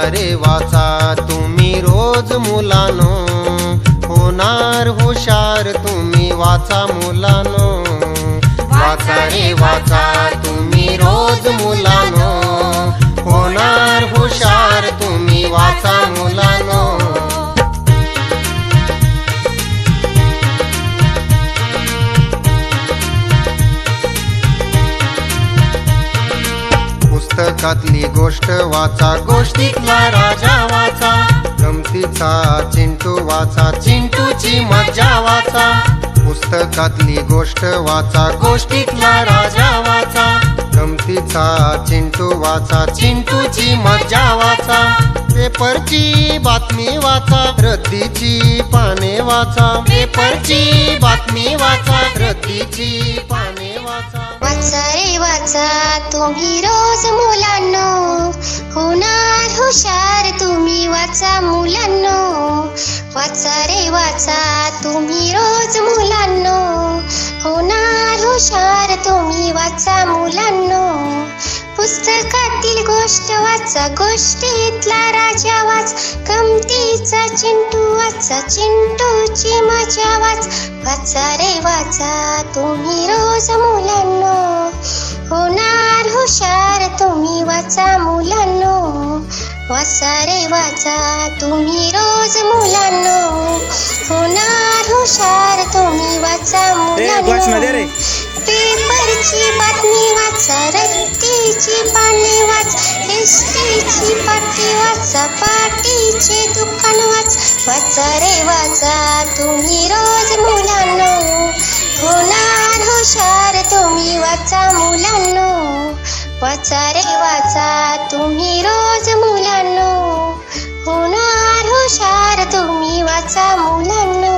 रे वाचा तुम्ही रोज मुलानो, होणार हुशार तुम्ही वाचा मुलानो। वाचा रे वाचा तुम्ही रोज मुलानो, होणार हुशार तुम्ही वाचा मुलानो। पुस्तकातली गोष्ट वाचा, गोष्टीतला राजा वाचा, गमतीचा चिंटू वाचा, चिंटूची मज्जा वाचा। पुस्तकातली गोष्ट वाचा, गोष्टीतला राजा वाचा, गमतीचा चिंटू वाचा, चिंटूची मज्जा वाचा। पेपरची बातमी वाचा, रद्दीची पाने वाचा, पेपरची बातमी वाचा, रद्दीची पाने वाचा। वाचा रे वाचा तुम्ही रोज मुलांनो, होणार हुशार तुम्ही वाचा मुलांनो। वाचा रे वाचा तुम्ही रोज मुलांनो, होणार हुशार तुम्ही वाचा मुलांनो। पुस्तकातील गोष्ट वाचा, गोष्टीतला राजा वाच, गमतीचा चिंटू वाचा, चिंटूची मजा वाच। वाचा रे वाचा तुम्ही रोज मुलांनो, होणार हुशार तुम्ही वाचा मुलांनो। वाचा रे वाचा तुम्ही रोज मुलांनो, होणार हुशार तुम्ही वाचा मुलांनो। पेपरची बातमी वाचा, रद्दीची पाने वाच, एसटीची पाटी वाचा, पाटीचे दुकान वाच। वाचा रे वाचा तुम्ही रोज मुलांनो, होणार हुशार तुम्ही वाचा मुलांनो। वाचा रे वाचा तुम्ही रोज मुलांनो, होणार हुशार तुम्ही वाचा मुलांनो।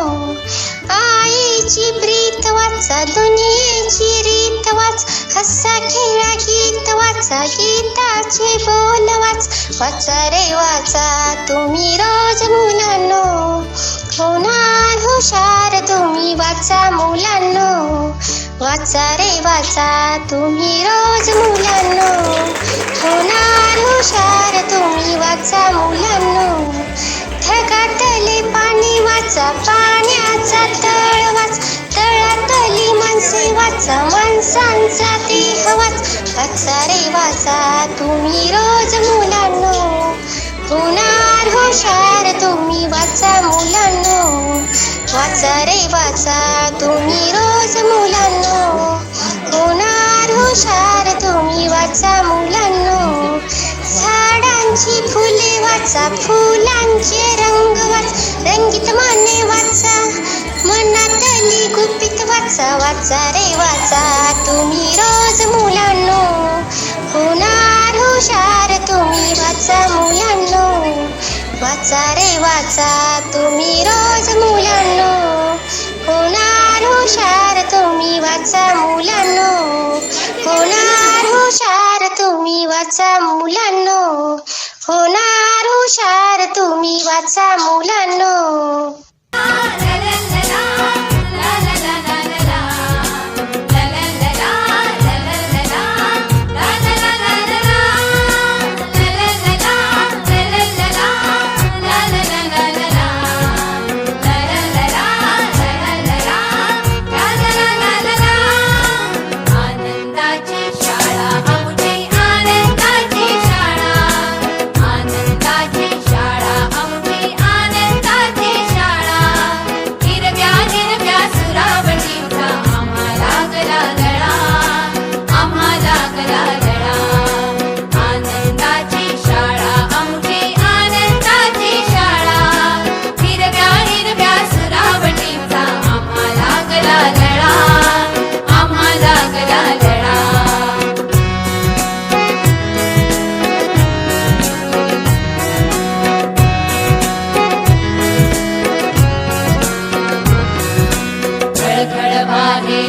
आईची प्रीत वाचा, दुनियेची रीत वाच, हसा खेळा गीत वाचा, गीताचे बोल वाच। वाचा रे वाचा तुम्ही रोज मुलांनो, होणार हुशार तुम्ही वाचा मुलांनो। वाचा रे वाचा तुम्ही रोज मुलांनो, होणार हुशार तुम्ही वाचा मुलांनो। ढगातले पाणी वाचा, पाण्याचा तळ वाच, तळातली माणसे वाचा, माणसांचा देह वाच। वाचा रे वाचा तुम्ही रोज मुलांनो, होणार हुशार तुम्ही वाचा मुलांनो। वाचा रे वाचा तुम्ही रोज मुलांनो, होणार हुशार तुम्ही वाचा मुलांनो। झाडांची फुले वाचा, फुलांचे रंग वाच, रंगीत माने वाचा, मनातली गुपित वाचा। वाचा रे वाचा तुम्ही रोज मुलांनो, होणार हुशार तुम्ही वाचा मुलांनो। वाचा रे वाचा तुम्ही रोज मुलांनो, होणार हुशार तुम्ही वाचा मुलांनो। होणार हुशार तुम्ही वाचा मुलांनो, होणार हुशार तुम्ही वाचा मुलांनो। खळखळ वारे